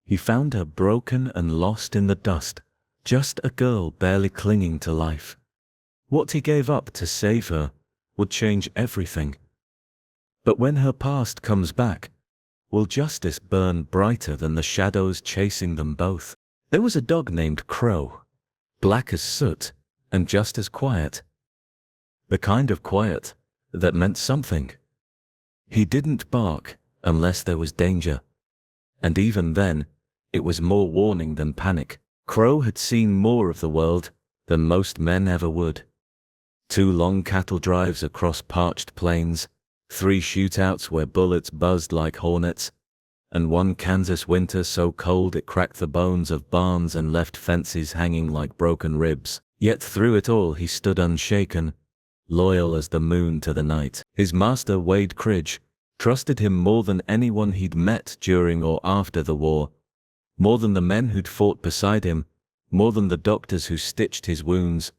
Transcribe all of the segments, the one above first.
He found her broken and lost in the dust, just a girl barely clinging to life. What he gave up to save her would change everything. But when her past comes back, will justice burn brighter than the shadows chasing them both? There was a dog named Crow, black as soot, and just as quiet. The kind of quiet that meant something. He didn't bark unless there was danger. And even then, it was more warning than panic. Crow had seen more of the world than most men ever would. 2 long cattle drives across parched plains, 3 shootouts where bullets buzzed like hornets, and 1 Kansas winter so cold it cracked the bones of barns and left fences hanging like broken ribs. Yet through it all he stood unshaken, loyal as the moon to the night. His master, Wade Cridge, trusted him more than anyone he'd met during or after the war, more than the men who'd fought beside him, more than the doctors who stitched his wounds,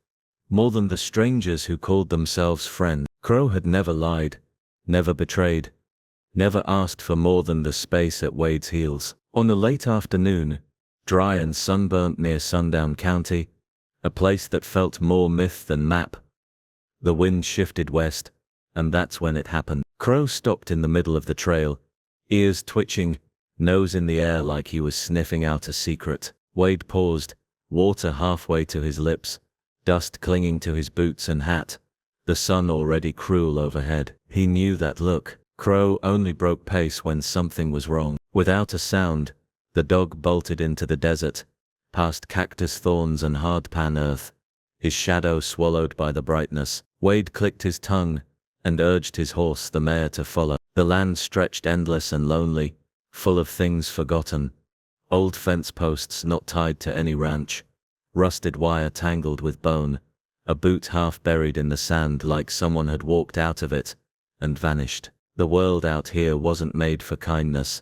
more than the strangers who called themselves friends. Crow had never lied, never betrayed, never asked for more than the space at Wade's heels. On a late afternoon, dry and sunburnt near Sundown County, a place that felt more myth than map, the wind shifted west, and that's when it happened. Crow stopped in the middle of the trail, ears twitching, nose in the air like he was sniffing out a secret. Wade paused, water halfway to his lips, dust clinging to his boots and hat, the sun already cruel overhead. He knew that look. Crow only broke pace when something was wrong. Without a sound, the dog bolted into the desert, past cactus thorns and hardpan earth, his shadow swallowed by the brightness. Wade clicked his tongue and urged his horse, the mare, to follow. The land stretched endless and lonely, full of things forgotten, old fence posts not tied to any ranch, rusted wire tangled with bone, a boot half buried in the sand like someone had walked out of it and vanished. The world out here wasn't made for kindness,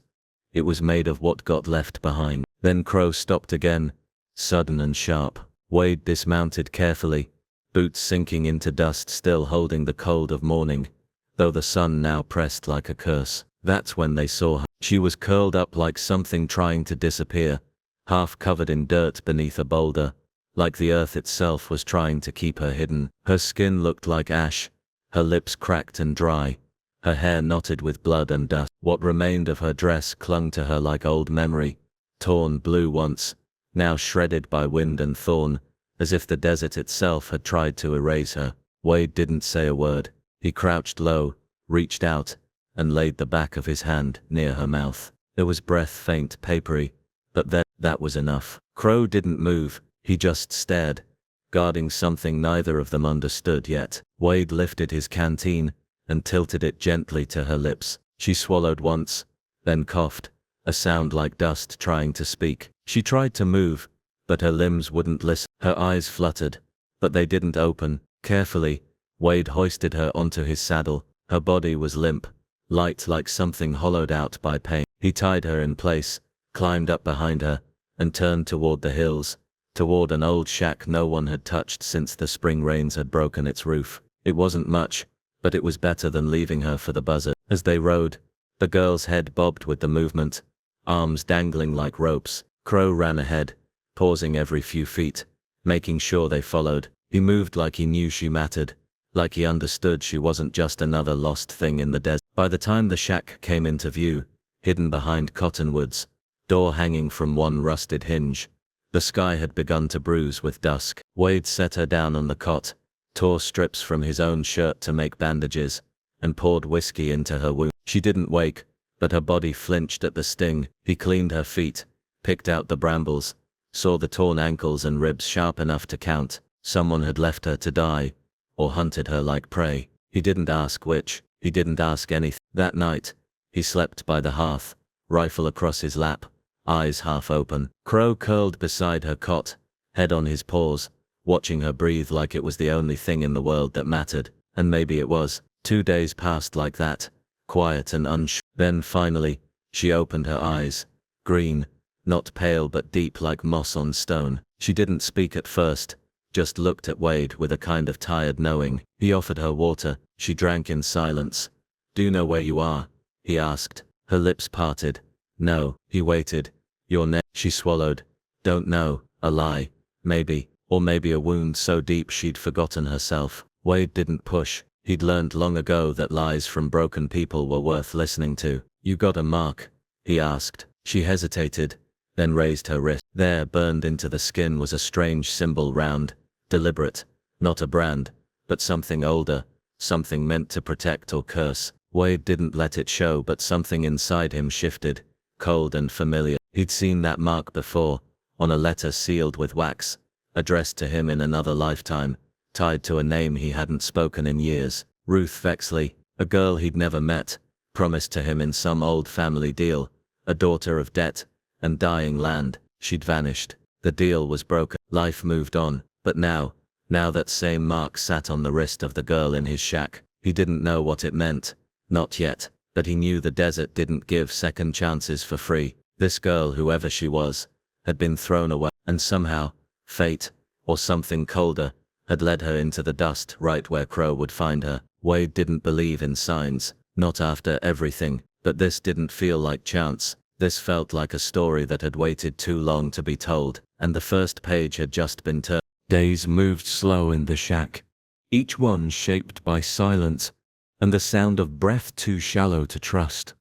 it was made of what got left behind. Then Crow stopped again, sudden and sharp. Wade dismounted carefully, boots sinking into dust, still holding the cold of morning, though the sun now pressed like a curse. That's when they saw her. She was curled up like something trying to disappear, half covered in dirt beneath a boulder, like the earth itself was trying to keep her hidden. Her skin looked like ash, her lips cracked and dry, her hair knotted with blood and dust. What remained of her dress clung to her like old memory, torn blue once, now shredded by wind and thorn, as if the desert itself had tried to erase her. Wade didn't say a word. He crouched low, reached out, and laid the back of his hand near her mouth. There was breath, faint, papery, but that was enough. Crow didn't move, he just stared, guarding something neither of them understood yet. Wade lifted his canteen and tilted it gently to her lips. She swallowed once, then coughed, a sound like dust trying to speak. She tried to move, but her limbs wouldn't listen. Her eyes fluttered, but they didn't open. Carefully, Wade hoisted her onto his saddle. Her body was limp, light like something hollowed out by pain. He tied her in place, climbed up behind her, and turned toward the hills, toward an old shack no one had touched since the spring rains had broken its roof. It wasn't much, but it was better than leaving her for the buzzard. As they rode, the girl's head bobbed with the movement, arms dangling like ropes. Crow ran ahead, pausing every few feet, making sure they followed. He moved like he knew she mattered, like he understood she wasn't just another lost thing in the desert. By the time the shack came into view, hidden behind cottonwoods, door hanging from one rusted hinge, the sky had begun to bruise with dusk. Wade set her down on the cot, tore strips from his own shirt to make bandages, and poured whiskey into her wound. She didn't wake, but her body flinched at the sting. He cleaned her feet, picked out the brambles, saw the torn ankles and ribs sharp enough to count. Someone had left her to die, or hunted her like prey. He didn't ask which, he didn't ask anything. That night, he slept by the hearth, rifle across his lap, eyes half open. Crow curled beside her cot, head on his paws, watching her breathe like it was the only thing in the world that mattered. And maybe it was. 2 days passed like that, quiet and unsure. Then finally, she opened her eyes, green, not pale but deep like moss on stone. She didn't speak at first, just looked at Wade with a kind of tired knowing. He offered her water. She drank in silence. "Do you know where you are?" he asked. Her lips parted. "No." He waited, Your name? She swallowed. Don't know, a lie, maybe, or maybe a wound so deep she'd forgotten herself. Wade didn't push. He'd learned long ago that lies from broken people were worth listening to. You got a mark? He asked. She hesitated, then raised her wrist. There, burned into the skin, was a strange symbol, round, deliberate, not a brand, but something older, something meant to protect or curse. Wade didn't let it show, but something inside him shifted, cold and familiar. He'd seen that mark before, on a letter sealed with wax, addressed to him in another lifetime, tied to a name he hadn't spoken in years. Ruth Vexley, a girl he'd never met, promised to him in some old family deal, a daughter of debt and dying land. She'd vanished. The deal was broken. Life moved on, but now that same mark sat on the wrist of the girl in his shack. He didn't know what it meant, not yet, but he knew the desert didn't give second chances for free. This girl, whoever she was, had been thrown away, and somehow, fate, or something colder, had led her into the dust right where Crow would find her. Wade didn't believe in signs, not after everything, but this didn't feel like chance. This felt like a story that had waited too long to be told, and the first page had just been turned. Days moved slow in the shack, each one shaped by silence and the sound of breath too shallow to trust.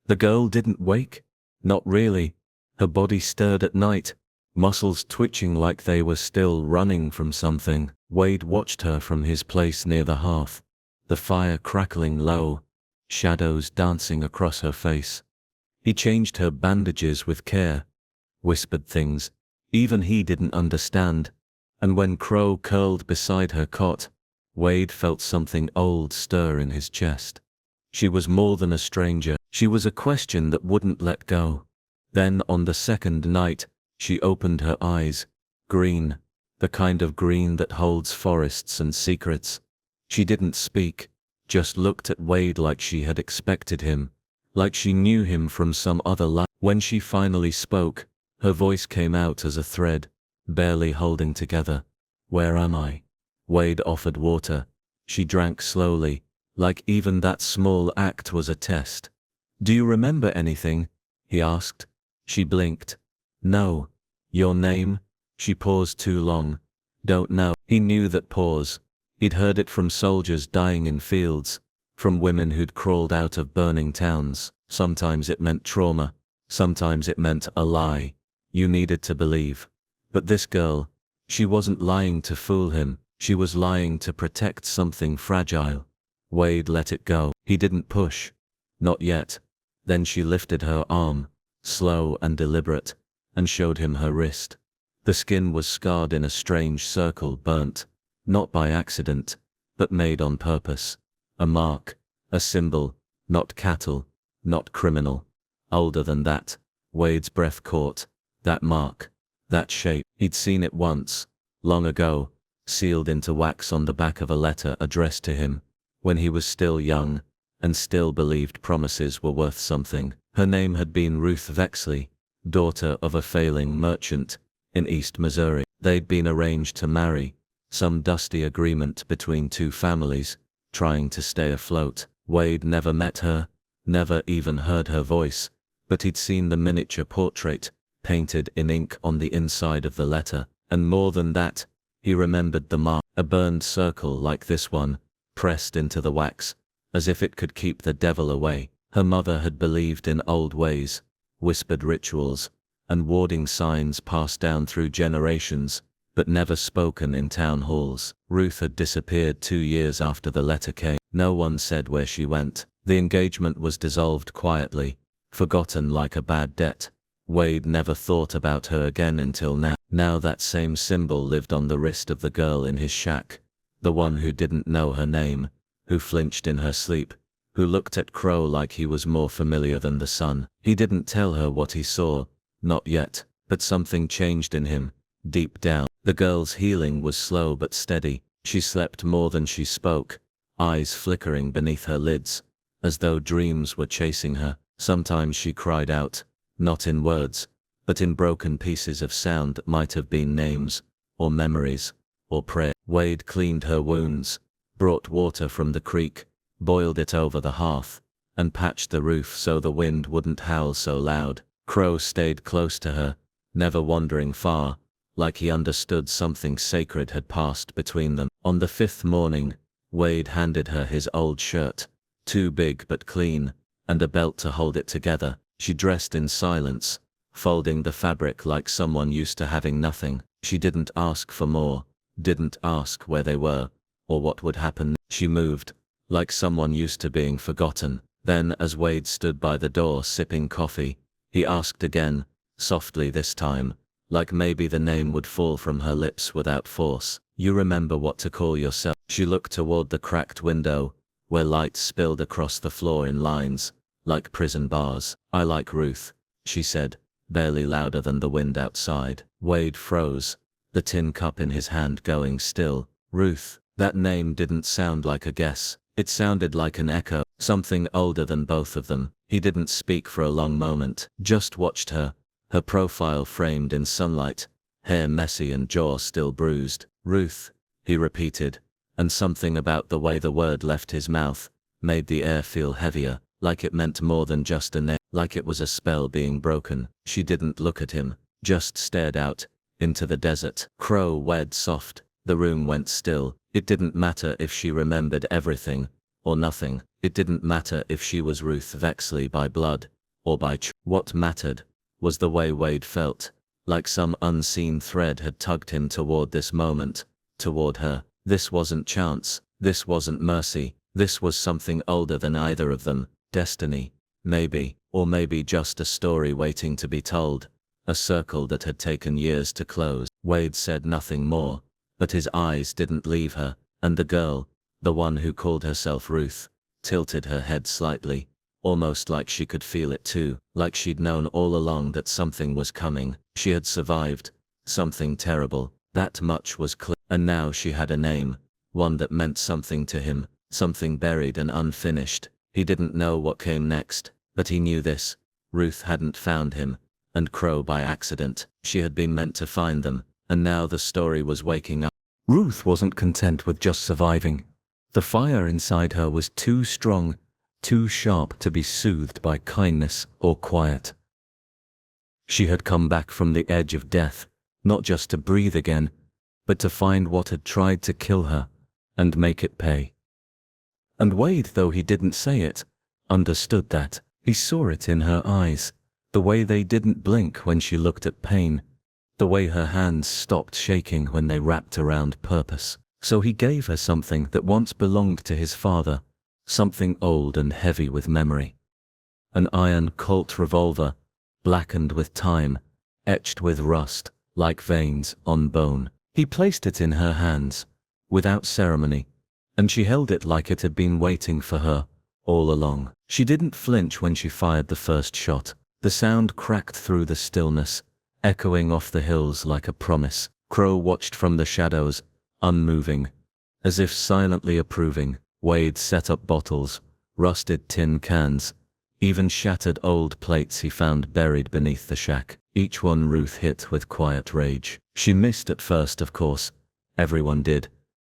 The girl didn't wake, not really. Her body stirred at night, muscles twitching like they were still running from something. Wade watched her from his place near the hearth, the fire crackling low, shadows dancing across her face. He changed her bandages with care, whispered things even he didn't understand, and when Crow curled beside her cot, Wade felt something old stir in his chest. She was more than a stranger. She was a question that wouldn't let go. Then on the second night, she opened her eyes, green, the kind of green that holds forests and secrets. She didn't speak, just looked at Wade like she had expected him, like she knew him from some other life. When she finally spoke, her voice came out as a thread, barely holding together. Where am I? Wade offered water. She drank slowly, like even that small act was a test. Do you remember anything? He asked. She blinked. No. Your name? She paused too long. Don't know. He knew that pause. He'd heard it from soldiers dying in fields, from women who'd crawled out of burning towns. Sometimes it meant trauma, sometimes it meant a lie you needed to believe. But this girl, she wasn't lying to fool him, she was lying to protect something fragile. Wade let it go. He didn't push. Not yet. Then she lifted her arm, slow and deliberate, and showed him her wrist. The skin was scarred in a strange circle, burnt, not by accident, but made on purpose. A mark, a symbol, not cattle, not criminal. Older than that. Wade's breath caught. That mark, that shape. He'd seen it once, long ago, sealed into wax on the back of a letter addressed to him, when he was still young, and still believed promises were worth something. Her name had been Ruth Vexley, daughter of a failing merchant in East Missouri. They'd been arranged to marry, some dusty agreement between two families, trying to stay afloat. Wade never met her, never even heard her voice, but he'd seen the miniature portrait, painted in ink on the inside of the letter, and more than that, he remembered the mark, a burned circle like this one, pressed into the wax, as if it could keep the devil away. Her mother had believed in old ways, whispered rituals, and warding signs passed down through generations, but never spoken in town halls. Ruth had disappeared 2 years after the letter came. No one said where she went. The engagement was dissolved quietly, forgotten like a bad debt. Wade never thought about her again until now. Now that same symbol lived on the wrist of the girl in his shack, the one who didn't know her name, who flinched in her sleep, who looked at Crow like he was more familiar than the sun. He didn't tell her what he saw, not yet, but something changed in him, deep down. The girl's healing was slow but steady. She slept more than she spoke, eyes flickering beneath her lids, as though dreams were chasing her. Sometimes she cried out, not in words, but in broken pieces of sound that might have been names, or memories, or prayer. Wade cleaned her wounds, brought water from the creek, boiled it over the hearth, and patched the roof so the wind wouldn't howl so loud. Crow stayed close to her, never wandering far, like he understood something sacred had passed between them. On the 5th morning, Wade handed her his old shirt, too big but clean, and a belt to hold it together. She dressed in silence, folding the fabric like someone used to having nothing. She didn't ask for more, didn't ask where they were, or what would happen. She moved, like someone used to being forgotten. Then, as Wade stood by the door sipping coffee, he asked again, softly this time, like maybe the name would fall from her lips without force. "You remember what to call yourself?" She looked toward the cracked window, where light spilled across the floor in lines, like prison bars. "I like Ruth," she said, barely louder than the wind outside. Wade froze, the tin cup in his hand going still. Ruth, that name didn't sound like a guess. It sounded like an echo, something older than both of them. He didn't speak for a long moment, just watched her, her profile framed in sunlight, hair messy and jaw still bruised. "Ruth," he repeated, and something about the way the word left his mouth made the air feel heavier, like it meant more than just a name, like it was a spell being broken. She didn't look at him, just stared out into the desert. Crow wed soft. The room went still. It didn't matter if she remembered everything or nothing. It didn't matter if she was Ruth Vexley by blood or by What mattered was the way Wade felt, like some unseen thread had tugged him toward this moment, toward her. This wasn't chance, this wasn't mercy, this was something older than either of them. Destiny, maybe, or maybe just a story waiting to be told, a circle that had taken years to close. Wade said nothing more, but his eyes didn't leave her, and the girl, the one who called herself Ruth, tilted her head slightly, almost like she could feel it too, like she'd known all along that something was coming. She had survived something terrible, that much was clear, and now she had a name, one that meant something to him, something buried and unfinished. He didn't know what came next, but he knew this: Ruth hadn't found him, and Crow by accident. She had been meant to find them, and now the story was waking up. Ruth wasn't content with just surviving. The fire inside her was too strong, too sharp to be soothed by kindness or quiet. She had come back from the edge of death, not just to breathe again, but to find what had tried to kill her, and make it pay. And Wade, though he didn't say it, understood that. He saw it in her eyes, the way they didn't blink when she looked at pain, the way her hands stopped shaking when they wrapped around purpose. So he gave her something that once belonged to his father, something old and heavy with memory. An iron Colt revolver, blackened with time, etched with rust, like veins on bone. He placed it in her hands, without ceremony, and she held it like it had been waiting for her all along. She didn't flinch when she fired the first shot. The sound cracked through the stillness, echoing off the hills like a promise. Crow watched from the shadows, unmoving, as if silently approving. Wade set up bottles, rusted tin cans, even shattered old plates he found buried beneath the shack. Each one Ruth hit with quiet rage. She missed at first, of course. Everyone did.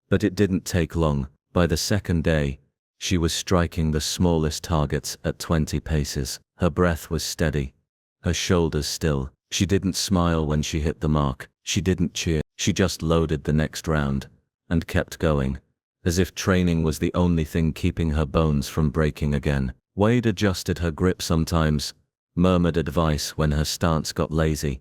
But it didn't take long. By the second day, she was striking the smallest targets at 20 paces. Her breath was steady, her shoulders still. She didn't smile when she hit the mark. She didn't cheer. She just loaded the next round, and kept going, as if training was the only thing keeping her bones from breaking again. Wade adjusted her grip sometimes, murmured advice when her stance got lazy,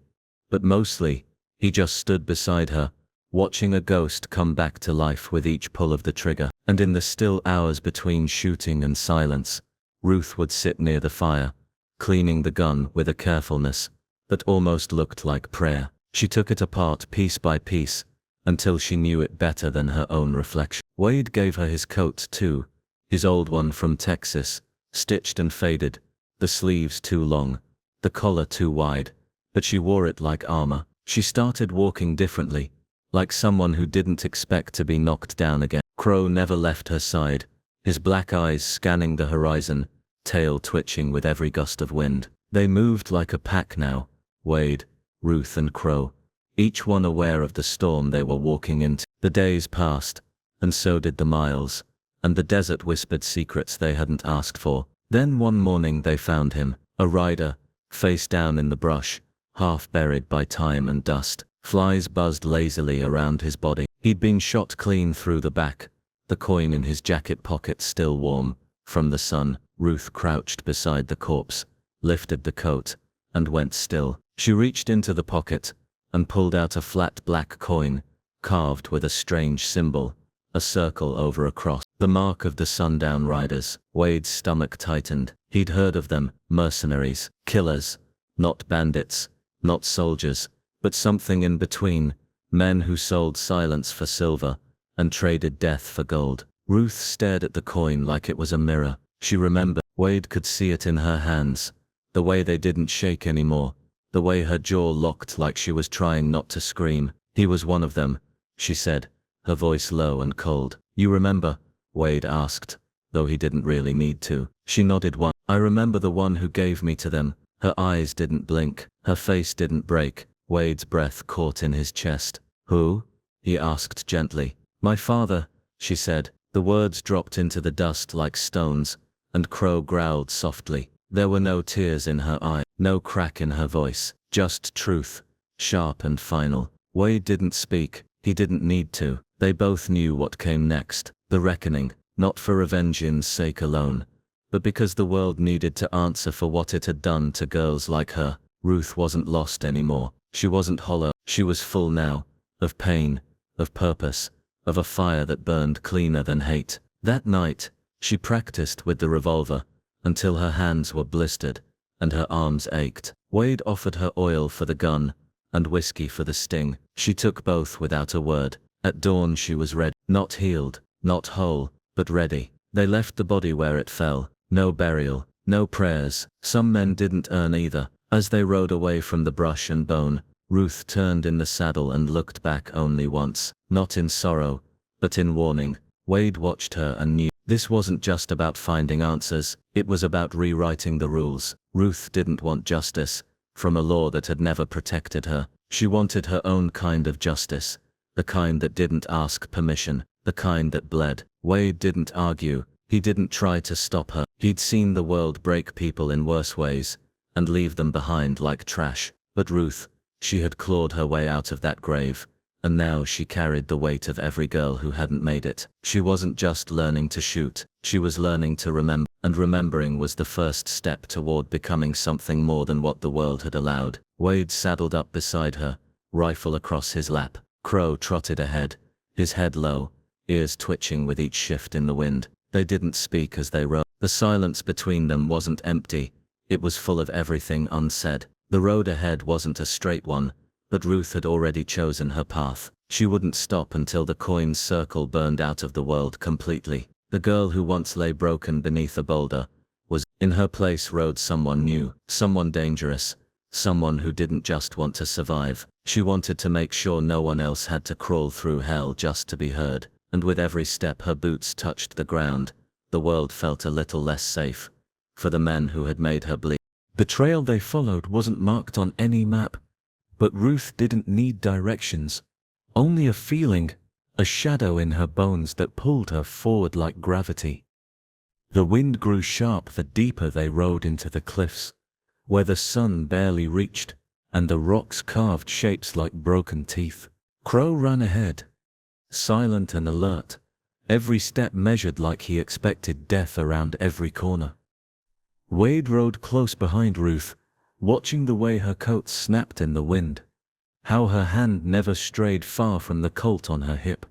but mostly, he just stood beside her, watching a ghost come back to life with each pull of the trigger. And in the still hours between shooting and silence, Ruth would sit near the fire, cleaning the gun with a carefulness that almost looked like prayer. She took it apart piece by piece, until she knew it better than her own reflection. Wade gave her his coat too, his old one from Texas, stitched and faded, the sleeves too long, the collar too wide, but she wore it like armor. She started walking differently, like someone who didn't expect to be knocked down again. Crow never left her side, his black eyes scanning the horizon, tail twitching with every gust of wind. They moved like a pack now, Wade, Ruth and Crow, each one aware of the storm they were walking into. The days passed, and so did the miles, and the desert whispered secrets they hadn't asked for. Then one morning they found him, a rider, face down in the brush, half buried by time and dust. Flies buzzed lazily around his body. He'd been shot clean through the back, the coin in his jacket pocket still warm from the sun. Ruth crouched beside the corpse, lifted the coat, and went still. She reached into the pocket and pulled out a flat black coin, carved with a strange symbol, a circle over a cross, the mark of the Sundown Riders. Wade's stomach tightened. He'd heard of them, mercenaries, killers, not bandits, not soldiers, but something in between, men who sold silence for silver and traded death for gold. Ruth stared at the coin like it was a mirror. She remembered. Wade could see it in her hands, the way they didn't shake anymore, the way her jaw locked like she was trying not to scream. He was one of them, she said, her voice low and cold. You remember? Wade asked, though he didn't really need to. She nodded. One. I remember the one who gave me to them. Her eyes didn't blink, her face didn't break. Wade's breath caught in his chest. Who? He asked gently. My father, she said. The words dropped into the dust like stones, and Crow growled softly. There were no tears in her eye, no crack in her voice, just truth, sharp and final. Wade didn't speak, he didn't need to. They both knew what came next, the reckoning, not for revenge's sake alone, but because the world needed to answer for what it had done to girls like her. Ruth wasn't lost anymore. She wasn't hollow. She was full now, of pain, of purpose, of a fire that burned cleaner than hate. That night, she practiced with the revolver, until her hands were blistered, and her arms ached. Wade offered her oil for the gun, and whiskey for the sting. She took both without a word. At dawn she was ready. Not healed, not whole, but ready. They left the body where it fell. No burial, no prayers. Some men didn't earn either. As they rode away from the brush and bone, Ruth turned in the saddle and looked back only once, not in sorrow, but in warning. Wade watched her and knew this wasn't just about finding answers, it was about rewriting the rules. Ruth didn't want justice from a law that had never protected her. She wanted her own kind of justice, the kind that didn't ask permission, the kind that bled. Wade didn't argue, he didn't try to stop her. He'd seen the world break people in worse ways, and leave them behind like trash. But Ruth, she had clawed her way out of that grave, and now she carried the weight of every girl who hadn't made it. She wasn't just learning to shoot, she was learning to remember, and remembering was the first step toward becoming something more than what the world had allowed. Wade saddled up beside her, rifle across his lap. Crow trotted ahead, his head low, ears twitching with each shift in the wind. They didn't speak as they rode. The silence between them wasn't empty, it was full of everything unsaid. The road ahead wasn't a straight one, but Ruth had already chosen her path. She wouldn't stop until the coin's circle burned out of the world completely. The girl who once lay broken beneath a boulder was, in her place rode someone new, someone dangerous, someone who didn't just want to survive. She wanted to make sure no one else had to crawl through hell just to be heard, and with every step her boots touched the ground, the world felt a little less safe for the men who had made her bleed. The trail they followed wasn't marked on any map, but Ruth didn't need directions, only a feeling, a shadow in her bones that pulled her forward like gravity. The wind grew sharp the deeper they rode into the cliffs, where the sun barely reached, and the rocks carved shapes like broken teeth. Crow ran ahead, silent and alert, every step measured like he expected death around every corner. Wade rode close behind Ruth, watching the way her coat snapped in the wind, how her hand never strayed far from the Colt on her hip.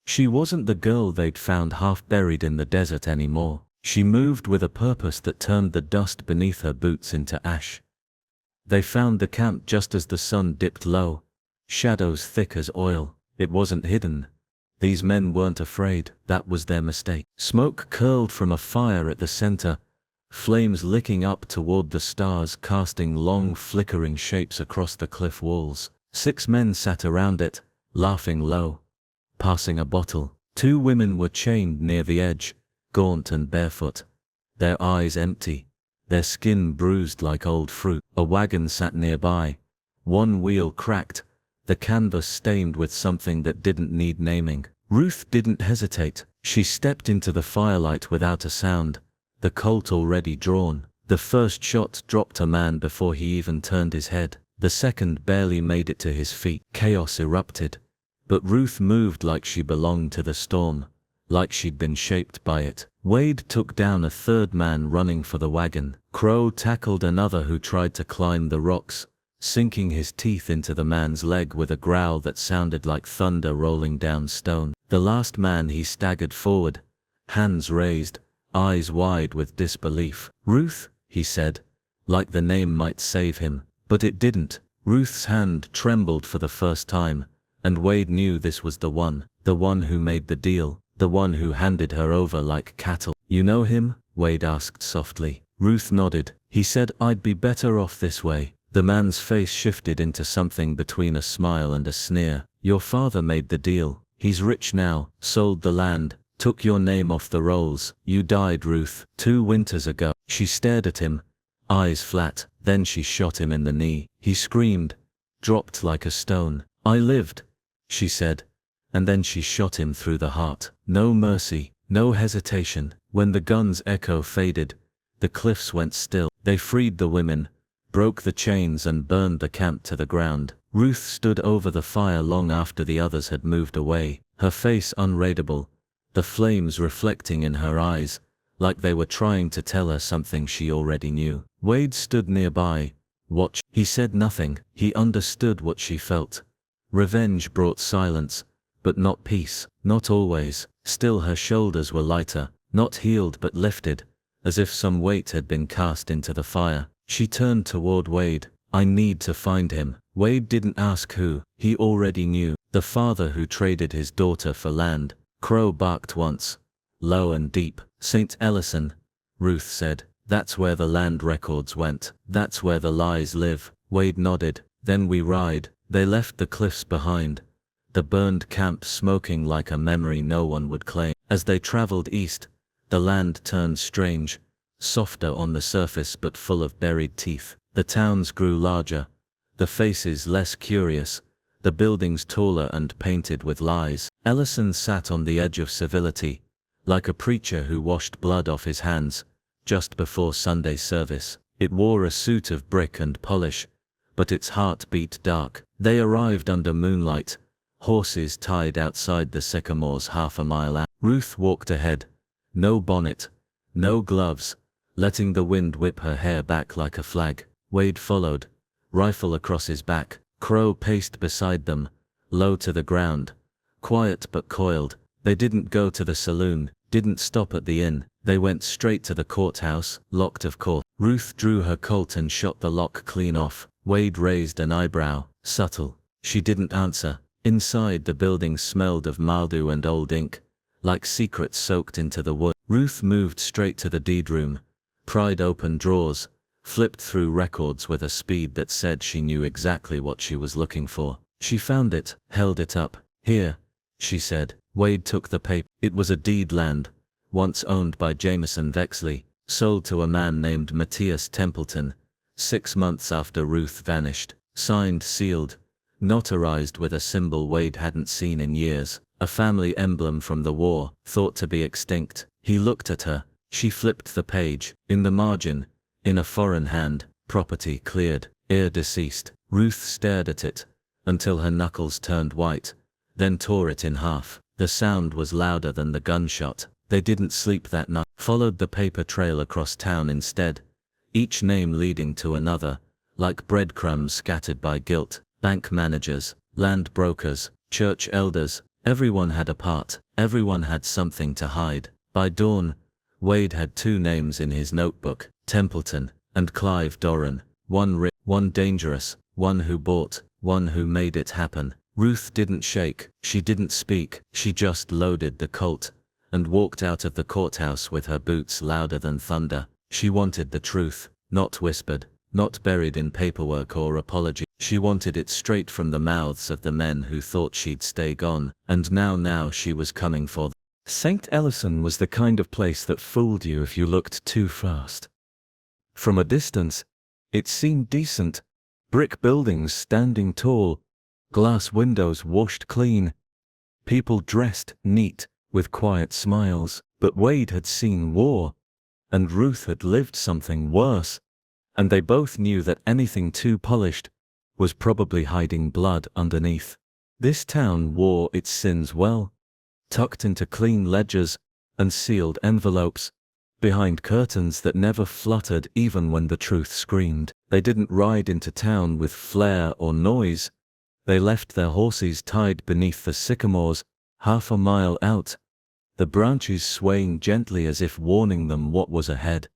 She wasn't the girl they'd found half buried in the desert anymore. She moved with a purpose that turned the dust beneath her boots into ash. They found the camp just as the sun dipped low, shadows thick as oil. It wasn't hidden. These men weren't afraid, that was their mistake. Smoke curled from a fire at the center, flames licking up toward the stars, casting long flickering shapes across the cliff walls. 6 men sat around it, laughing low, passing a bottle. 2 women were chained near the edge, gaunt and barefoot, their eyes empty, their skin bruised like old fruit. A wagon sat nearby, one wheel cracked, the canvas stained with something that didn't need naming. Ruth didn't hesitate. She stepped into the firelight without a sound, the Colt already drawn. The first shot dropped a man before he even turned his head. The second barely made it to his feet. Chaos erupted. But Ruth moved like she belonged to the storm, like she'd been shaped by it. Wade took down a third man running for the wagon. Crow tackled another who tried to climb the rocks, sinking his teeth into the man's leg with a growl that sounded like thunder rolling down stone. The last man, he staggered forward, hands raised, eyes wide with disbelief. "Ruth," he said, like the name might save him. But it didn't. Ruth's hand trembled for the first time, and Wade knew this was the one who made the deal, the one who handed her over like cattle. "You know him?" Wade asked softly. Ruth nodded. "He said I'd be better off this way." The man's face shifted into something between a smile and a sneer. "Your father made the deal. He's rich now, sold the land, took your name off the rolls. You died, Ruth, 2 winters ago." She stared at him, eyes flat, then she shot him in the knee. He screamed, dropped like a stone. "I lived," she said, and then she shot him through the heart. No mercy, no hesitation. When the gun's echo faded, the cliffs went still. They freed the women, broke the chains and burned the camp to the ground. Ruth stood over the fire long after the others had moved away, her face unreadable, the flames reflecting in her eyes, like they were trying to tell her something she already knew. Wade stood nearby, watched. He said nothing. He understood what she felt. Revenge brought silence, but not peace, not always. Still her shoulders were lighter, not healed but lifted, as if some weight had been cast into the fire. She turned toward Wade. "I need to find him." Wade didn't ask who. He already knew. The father who traded his daughter for land. Crow barked once, low and deep. "St. Ellison," Ruth said. "That's where the land records went. That's where the lies live." Wade nodded. "Then we ride." They left the cliffs behind, the burned camp smoking like a memory no one would claim. As they traveled east, the land turned strange, softer on the surface but full of buried teeth. The towns grew larger, the faces less curious, the buildings taller and painted with lies. Ellison sat on the edge of civility, like a preacher who washed blood off his hands, just before Sunday service. It wore a suit of brick and polish, but its heart beat dark. They arrived under moonlight, horses tied outside the sycamores half a mile out. Ruth walked ahead, no bonnet, no gloves, letting the wind whip her hair back like a flag. Wade followed, rifle across his back. Crow paced beside them, low to the ground, quiet but coiled. They didn't go to the saloon, didn't stop at the inn. They went straight to the courthouse, locked of course. Ruth drew her Colt and shot the lock clean off. Wade raised an eyebrow, subtle. She didn't answer. Inside, the building smelled of mildew and old ink, like secrets soaked into the wood. Ruth moved straight to the deed room, pried open drawers, flipped through records with a speed that said she knew exactly what she was looking for. She found it, held it up. "Here," she said. Wade took the paper. It was a deed land, once owned by Jameson Vexley, sold to a man named Matthias Templeton, 6 months after Ruth vanished. Signed, sealed, notarized with a symbol Wade hadn't seen in years, a family emblem from the war, thought to be extinct. He looked at her. She flipped the page. In the margin, in a foreign hand, "Property cleared, heir deceased." Ruth stared at it, until her knuckles turned white, then tore it in half. The sound was louder than the gunshot. They didn't sleep that night. Followed the paper trail across town instead, each name leading to another, like breadcrumbs scattered by guilt. Bank managers, land brokers, church elders, everyone had a part, everyone had something to hide. By dawn, Wade had 2 names in his notebook, Templeton and Clive Doran, one rich, one dangerous, one who bought, one who made it happen. Ruth didn't shake, she didn't speak, she just loaded the Colt, and walked out of the courthouse with her boots louder than thunder. She wanted the truth, not whispered, not buried in paperwork or apology. She wanted it straight from the mouths of the men who thought she'd stay gone, and now she was coming for them. St. Ellison was the kind of place that fooled you if you looked too fast. From a distance, it seemed decent. Brick buildings standing tall, glass windows washed clean, people dressed neat, with quiet smiles. But Wade had seen war, and Ruth had lived something worse, and they both knew that anything too polished was probably hiding blood underneath. This town wore its sins well, tucked into clean ledgers and sealed envelopes, behind curtains that never fluttered even when the truth screamed. They didn't ride into town with flair or noise. They left their horses tied beneath the sycamores, half a mile out, the branches swaying gently as if warning them what was ahead.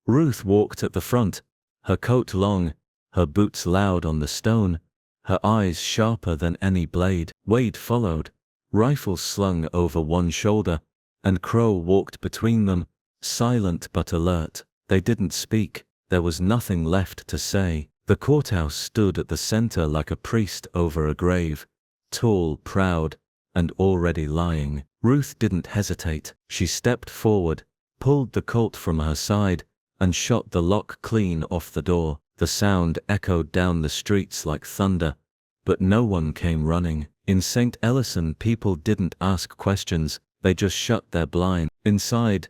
Ruth walked at the front, her coat long, her boots loud on the stone, her eyes sharper than any blade. Wade followed, rifle slung over one shoulder, and Crow walked between them, silent but alert. They didn't speak, there was nothing left to say. The courthouse stood at the center like a priest over a grave, tall, proud, and already lying. Ruth didn't hesitate. She stepped forward, pulled the Colt from her side, and shot the lock clean off the door. The sound echoed down the streets like thunder, but no one came running. In St. Ellison, people didn't ask questions, they just shut their blinds. Inside,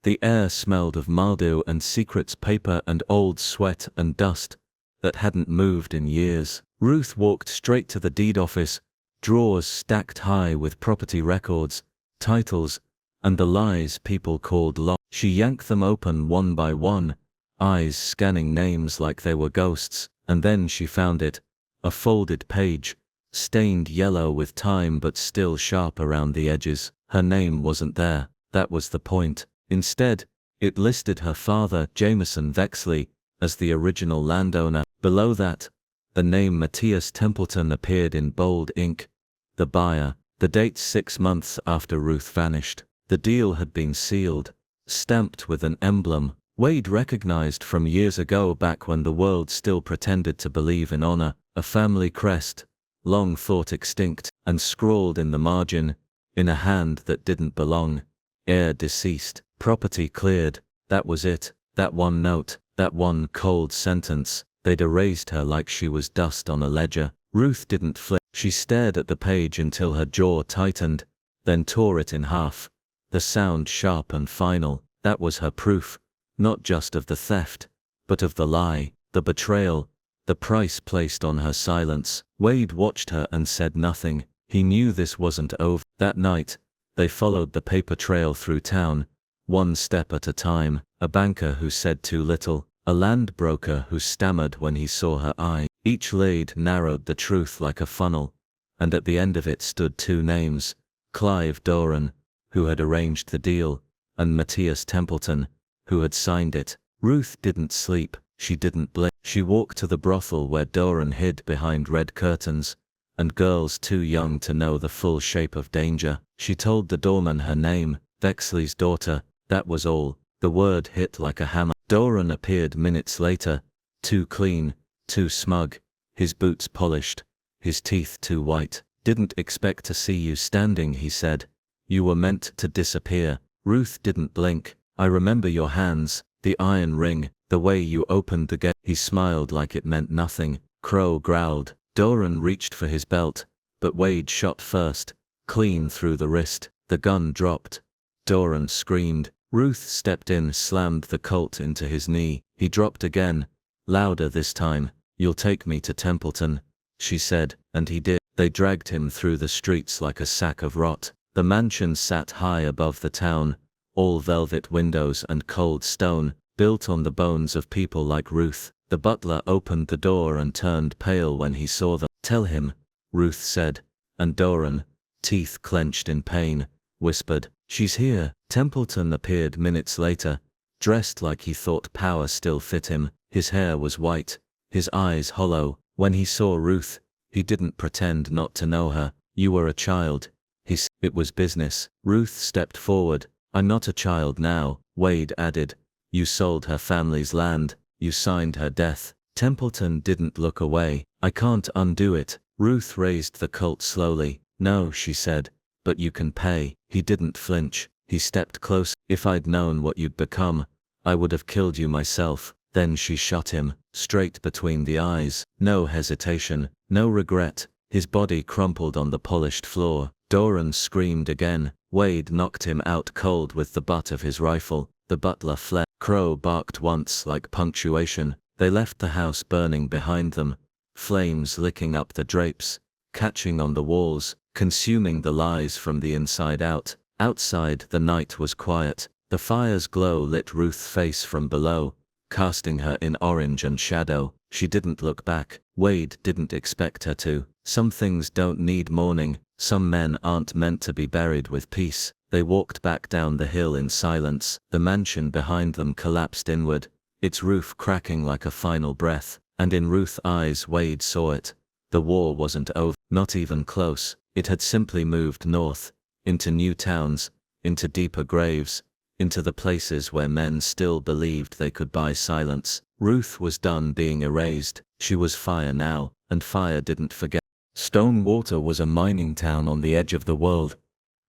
the air smelled of mildew and secrets, paper and old sweat and dust that hadn't moved in years. Ruth walked straight to the deed office, drawers stacked high with property records, titles, and the lies people called law. She yanked them open one by one, eyes scanning names like they were ghosts, and then she found it, a folded page, stained yellow with time but still sharp around the edges. Her name wasn't there, that was the point. Instead, it listed her father, Jameson Vexley, as the original landowner. Below that, the name Matthias Templeton appeared in bold ink, the buyer, the date 6 months after Ruth vanished. The deal had been sealed, stamped with an emblem Wade recognized from years ago, back when the world still pretended to believe in honor, a family crest, long thought extinct, and scrawled in the margin, in a hand that didn't belong, heir deceased, property cleared. That was it, that one note, that one cold sentence. They'd erased her like she was dust on a ledger. Ruth didn't flinch. She stared at the page until her jaw tightened, then tore it in half, the sound sharp and final. That was her proof, not just of the theft, but of the lie, the betrayal, the price placed on her silence. Wade watched her and said nothing. He knew this wasn't over. That night, they followed the paper trail through town, one step at a time. A banker who said too little, a land broker who stammered when he saw her eye. Each lead narrowed the truth like a funnel, and at the end of it stood two names: Clive Doran, who had arranged the deal, and Matthias Templeton, who had signed it. Ruth didn't sleep, she didn't blink. She walked to the brothel where Doran hid behind red curtains, and girls too young to know the full shape of danger. She told the doorman her name, Vexley's daughter, that was all. The word hit like a hammer. Doran appeared minutes later, too clean, too smug, his boots polished, his teeth too white. Didn't expect to see you standing, he said. You were meant to disappear. Ruth didn't blink. I remember your hands, the iron ring, the way you opened the gate. He smiled like it meant nothing. Crow growled. Doran reached for his belt, but Wade shot first, clean through the wrist. The gun dropped. Doran screamed. Ruth stepped in, slammed the Colt into his knee. He dropped again, louder this time. You'll take me to Templeton, she said, and he did. They dragged him through the streets like a sack of rot. The mansion sat high above the town, all velvet windows and cold stone, built on the bones of people like Ruth. The butler opened the door and turned pale when he saw them. Tell him, Ruth said, and Doran, teeth clenched in pain, whispered, she's here. Templeton appeared minutes later, dressed like he thought power still fit him. His hair was white, his eyes hollow. When he saw Ruth, he didn't pretend not to know her. You were a child. It was business. Ruth stepped forward. I'm not a child now, Wade added. You sold her family's land, you signed her death. Templeton didn't look away. I can't undo it. Ruth raised the Colt slowly. No, she said, but you can pay. He didn't flinch. He stepped close. If I'd known what you'd become, I would have killed you myself. Then she shot him, straight between the eyes. No hesitation, no regret. His body crumpled on the polished floor. Doran screamed again. Wade knocked him out cold with the butt of his rifle. The butler fled. Crow barked once like punctuation. They left the house burning behind them, flames licking up the drapes, catching on the walls, consuming the lies from the inside out. Outside, the night was quiet. The fire's glow lit Ruth's face from below, casting her in orange and shadow. She didn't look back. Wade didn't expect her to. Some things don't need mourning. Some men aren't meant to be buried with peace. They walked back down the hill in silence. The mansion behind them collapsed inward, its roof cracking like a final breath. And in Ruth's eyes Wade saw it. The war wasn't over, not even close. It had simply moved north, into new towns, into deeper graves, into the places where men still believed they could buy silence. Ruth was done being erased. She was fire now, and fire didn't forget. Stonewater was a mining town on the edge of the world.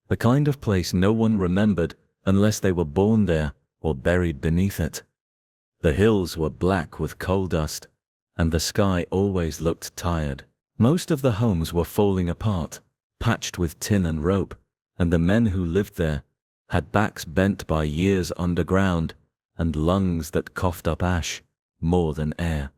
The kind of place no one remembered unless they were born there or buried beneath it. The hills were black with coal dust, and the sky always looked tired. Most of the homes were falling apart, patched with tin and rope, and the men who lived there had backs bent by years underground and lungs that coughed up ash more than air.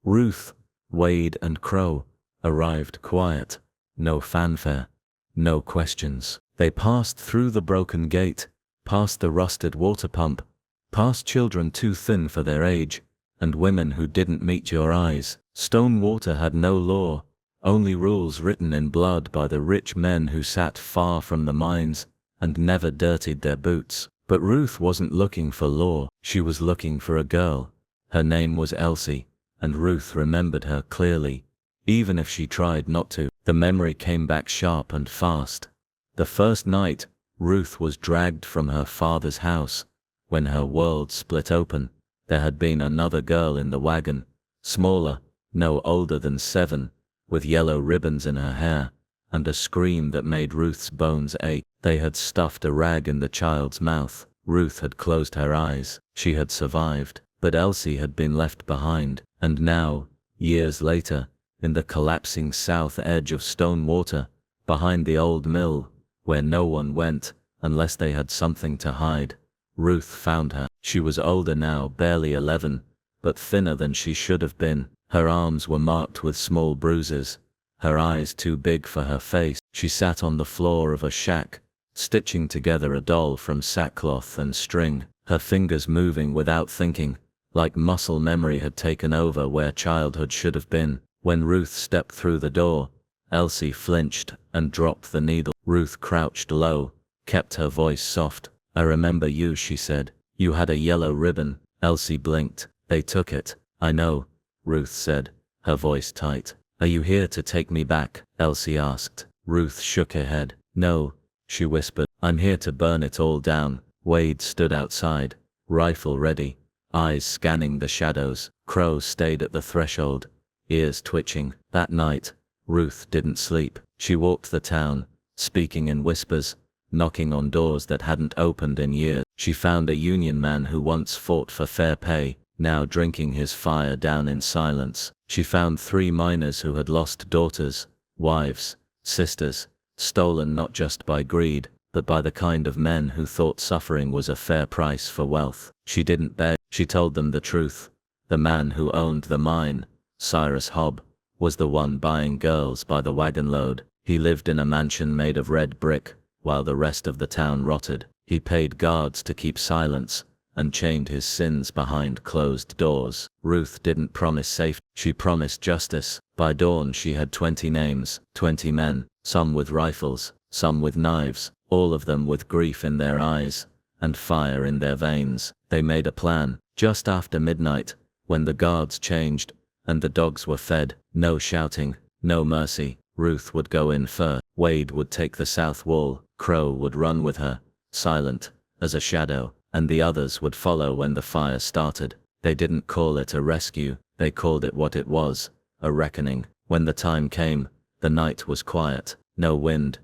Ruth, Wade, and Crow arrived quiet, no fanfare, no questions. They passed through the broken gate, past the rusted water pump, past children too thin for their age, and women who didn't meet your eyes. Stonewater had no law, only rules written in blood by the rich men who sat far from the mines and never dirtied their boots. But Ruth wasn't looking for law. She was looking for a girl. Her name was Elsie, and Ruth remembered her clearly, even if she tried not to. The memory came back sharp and fast. The first night, Ruth was dragged from her father's house. When her world split open, there had been another girl in the wagon, smaller, no older than 7, with yellow ribbons in her hair, and a scream that made Ruth's bones ache. They had stuffed a rag in the child's mouth. Ruth had closed her eyes. She had survived, but Elsie had been left behind. And now, years later, in the collapsing south edge of Stonewater, behind the old mill, where no one went unless they had something to hide, Ruth found her. She was older now, barely 11, but thinner than she should have been. Her arms were marked with small bruises, her eyes too big for her face. She sat on the floor of a shack, stitching together a doll from sackcloth and string, her fingers moving without thinking, like muscle memory had taken over where childhood should have been. When Ruth stepped through the door, Elsie flinched and dropped the needle. Ruth crouched low, kept her voice soft. "I remember you," she said. "You had a yellow ribbon." Elsie blinked. "They took it." "I know," Ruth said, her voice tight. "Are you here to take me back?" Elsie asked. Ruth shook her head. "No," she whispered. "I'm here to burn it all down." Wade stood outside, rifle ready, eyes scanning the shadows. Crow stayed at the threshold, ears twitching. That night, Ruth didn't sleep. She walked the town, speaking in whispers, knocking on doors that hadn't opened in years. She found a union man who once fought for fair pay, now drinking his fire down in silence. She found 3 miners who had lost daughters, wives, sisters, stolen not just by greed, but by the kind of men who thought suffering was a fair price for wealth. She didn't beg. She told them the truth. The man who owned the mine, Cyrus Hobb, was the one buying girls by the wagon load. He lived in a mansion made of red brick, while the rest of the town rotted. He paid guards to keep silence, and chained his sins behind closed doors. Ruth didn't promise safety. She promised justice. By dawn she had 20 names, 20 men, some with rifles, some with knives, all of them with grief in their eyes, and fire in their veins. They made a plan. Just after midnight, when the guards changed, and the dogs were fed, no shouting, no mercy, Ruth would go in first. Wade would take the south wall. Crow would run with her, silent as a shadow, and the others would follow when the fire started. They didn't call it a rescue, they called it what it was, a reckoning. When the time came, the night was quiet, no wind,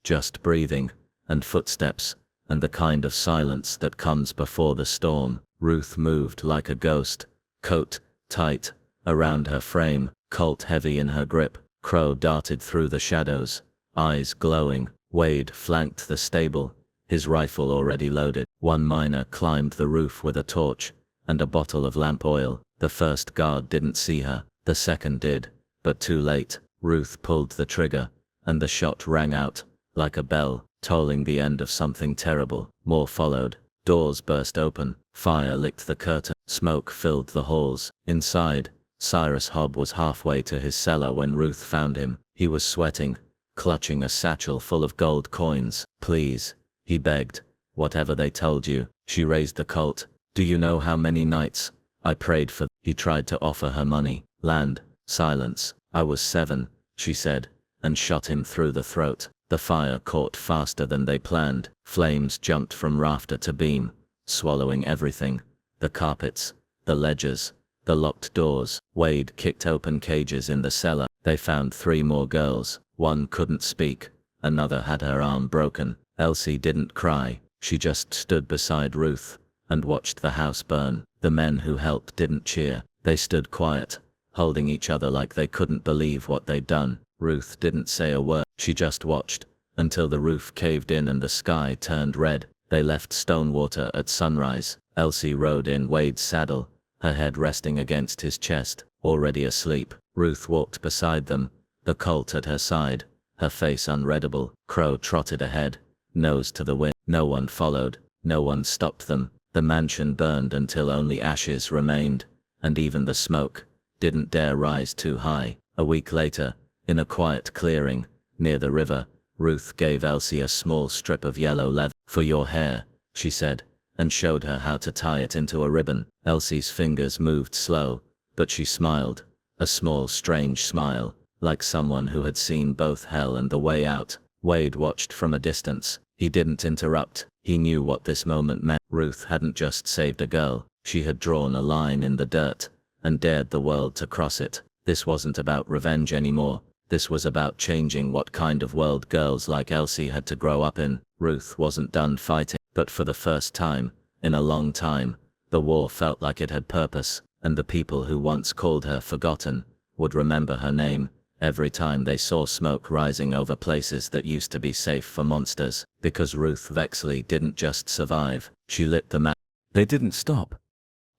just breathing, and footsteps, and the kind of silence that comes before the storm. Ruth moved like a ghost, coat tight around her frame, Colt heavy in her grip. Crow darted through the shadows, eyes glowing. Wade flanked the stable, his rifle already loaded. One miner climbed the roof with a torch and a bottle of lamp oil. The first guard didn't see her, the second did, but too late. Ruth pulled the trigger, and the shot rang out, like a bell, tolling the end of something terrible. More followed. Doors burst open, fire licked the curtain, smoke filled the halls. Inside, Cyrus Hobb was halfway to his cellar when Ruth found him. He was sweating, clutching a satchel full of gold coins. "Please," he begged, "whatever they told you." She raised the Colt. "Do you know how many nights I prayed for?" He tried to offer her money, land, silence. "I was 7, she said, and shot him through the throat. The fire caught faster than they planned. Flames jumped from rafter to beam, swallowing everything. The carpets, the ledgers, the locked doors. Wade kicked open cages in the cellar. They found 3 more girls. One couldn't speak, another had her arm broken. Elsie didn't cry, she just stood beside Ruth and watched the house burn. The men who helped didn't cheer. They stood quiet, holding each other like they couldn't believe what they'd done. Ruth didn't say a word. She just watched, until the roof caved in and the sky turned red. They left Stonewater at sunrise. Elsie rode in Wade's saddle, her head resting against his chest, already asleep. Ruth walked beside them, the Colt at her side, her face unreadable. Crow trotted ahead, nose to the wind. No one followed, no one stopped them. The mansion burned until only ashes remained, and even the smoke didn't dare rise too high. A week later, in a quiet clearing, near the river, Ruth gave Elsie a small strip of yellow leather. "For your hair," she said, and showed her how to tie it into a ribbon. Elsie's fingers moved slow, but she smiled, a small strange smile, like someone who had seen both hell and the way out. Wade watched from a distance. He didn't interrupt. He knew what this moment meant. Ruth hadn't just saved a girl, she had drawn a line in the dirt, and dared the world to cross it. This wasn't about revenge anymore. This was about changing what kind of world girls like Elsie had to grow up in. Ruth wasn't done fighting, but for the first time, in a long time, the war felt like it had purpose, and the people who once called her forgotten would remember her name every time they saw smoke rising over places that used to be safe for monsters. Because Ruth Vexley didn't just survive, she lit the match. They didn't stop.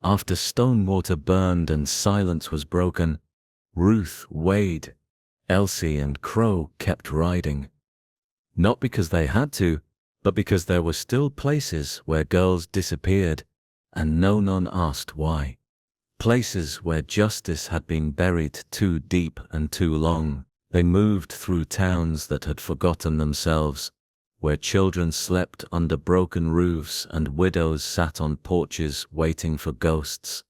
After Stonewater burned and silence was broken, Ruth, Wade, Elsie and Crow kept riding. Not because they had to, but because there were still places where girls disappeared, and no one asked why. Places where justice had been buried too deep and too long. They moved through towns that had forgotten themselves, where children slept under broken roofs and widows sat on porches waiting for ghosts.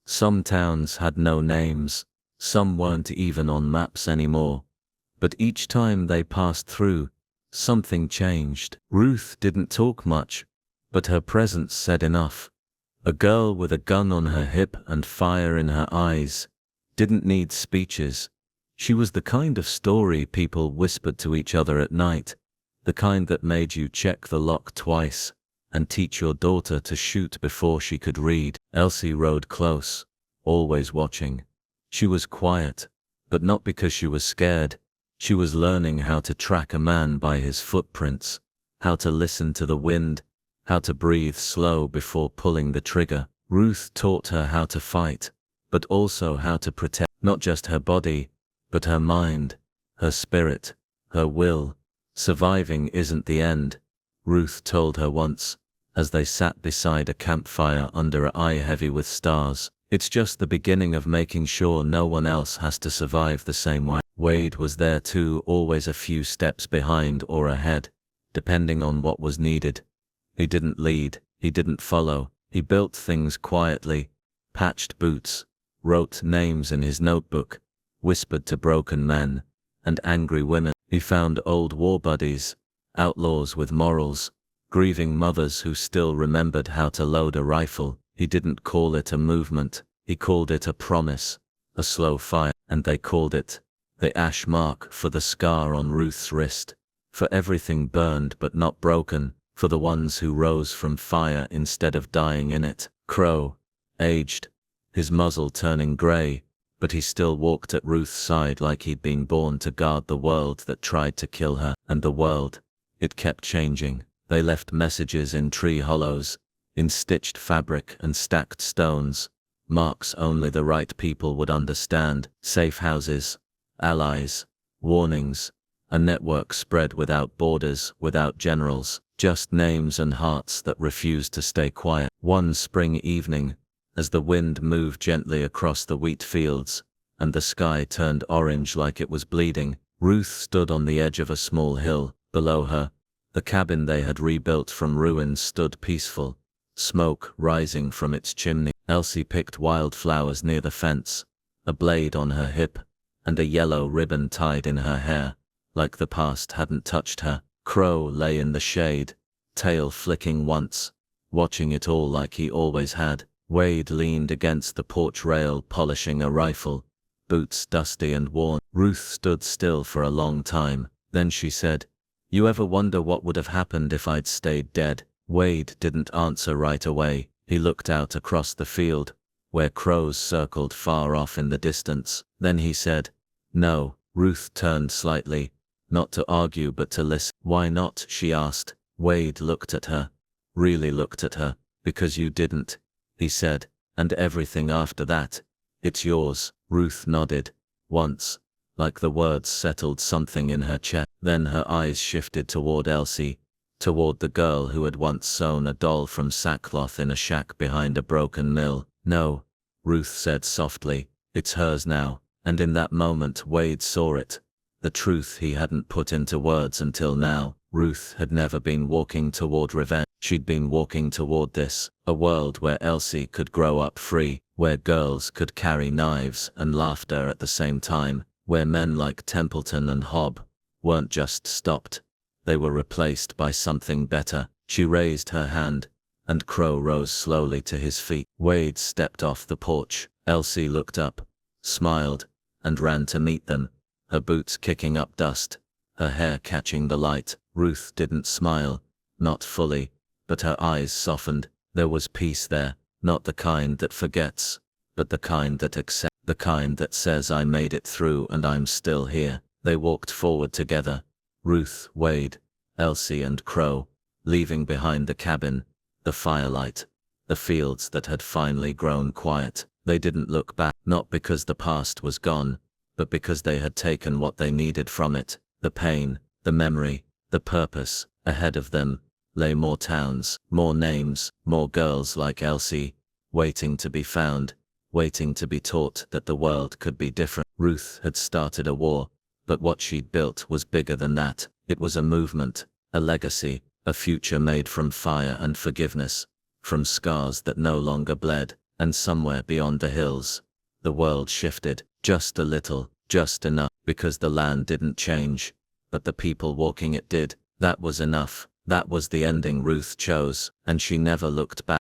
Some towns had no names, some weren't even on maps anymore. But each time they passed through, something changed. Ruth didn't talk much, but her presence said enough. A girl with a gun on her hip and fire in her eyes didn't need speeches. She was the kind of story people whispered to each other at night, the kind that made you check the lock twice and teach your daughter to shoot before she could read. Elsie rode close, always watching. She was quiet, but not because she was scared. She was learning how to track a man by his footprints, how to listen to the wind, how to breathe slow before pulling the trigger. Ruth taught her how to fight, but also how to protect not just her body, but her mind, her spirit, her will. Surviving isn't the end, Ruth told her once, as they sat beside a campfire under an eye heavy with stars. It's just the beginning of making sure no one else has to survive the same way. Wade was there too, always a few steps behind or ahead, depending on what was needed. He didn't lead, he didn't follow, he built things quietly, patched boots, wrote names in his notebook, whispered to broken men and angry women. He found old war buddies, outlaws with morals, grieving mothers who still remembered how to load a rifle. He didn't call it a movement, he called it a promise, a slow fire, and they called it the ash mark for the scar on Ruth's wrist, for everything burned but not broken, for the ones who rose from fire instead of dying in it. Crow, aged, his muzzle turning gray, but he still walked at Ruth's side like he'd been born to guard the world that tried to kill her. And the world, it kept changing. They left messages in tree hollows, in stitched fabric and stacked stones, marks only the right people would understand, safe houses, allies, warnings, a network spread without borders, without generals, just names and hearts that refused to stay quiet. One spring evening, as the wind moved gently across the wheat fields, and the sky turned orange like it was bleeding, Ruth stood on the edge of a small hill. Below her, the cabin they had rebuilt from ruins stood peaceful, smoke rising from its chimney. Elsie picked wildflowers near the fence, a blade on her hip, and a yellow ribbon tied in her hair, like the past hadn't touched her. Crow lay in the shade, tail flicking once, watching it all like he always had. Wade leaned against the porch rail polishing a rifle, boots dusty and worn. Ruth stood still for a long time, then she said, "You ever wonder what would have happened if I'd stayed dead?" Wade didn't answer right away. He looked out across the field, where crows circled far off in the distance. Then he said, "No." Ruth turned slightly, not to argue but to listen. "Why not?" she asked. Wade looked at her, really looked at her. "Because you didn't," he said, "and everything after that, it's yours." Ruth nodded, once, like the words settled something in her chest. Then her eyes shifted toward Elsie, toward the girl who had once sewn a doll from sackcloth in a shack behind a broken mill. "No," Ruth said softly, "it's hers now." And in that moment Wade saw it, the truth he hadn't put into words until now. Ruth had never been walking toward revenge. She'd been walking toward this, a world where Elsie could grow up free, where girls could carry knives and laughter at the same time, where men like Templeton and Hobb weren't just stopped, they were replaced by something better. She raised her hand, and Crow rose slowly to his feet. Wade stepped off the porch. Elsie looked up, smiled, and ran to meet them, her boots kicking up dust, her hair catching the light. Ruth didn't smile, not fully, but her eyes softened. There was peace there, not the kind that forgets, but the kind that accepts, the kind that says, "I made it through and I'm still here." They walked forward together, Ruth, Wade, Elsie and Crow, leaving behind the cabin, the firelight, the fields that had finally grown quiet. They didn't look back, not because the past was gone, but because they had taken what they needed from it, the pain, the memory, the purpose. Ahead of them lay more towns, more names, more girls like Elsie, waiting to be found, waiting to be taught that the world could be different. Ruth had started a war, but what she'd built was bigger than that. It was a movement, a legacy, a future made from fire and forgiveness, from scars that no longer bled. And somewhere beyond the hills, the world shifted, just a little, just enough, because the land didn't change, but the people walking it did. That was enough. That was the ending Ruth chose, and she never looked back.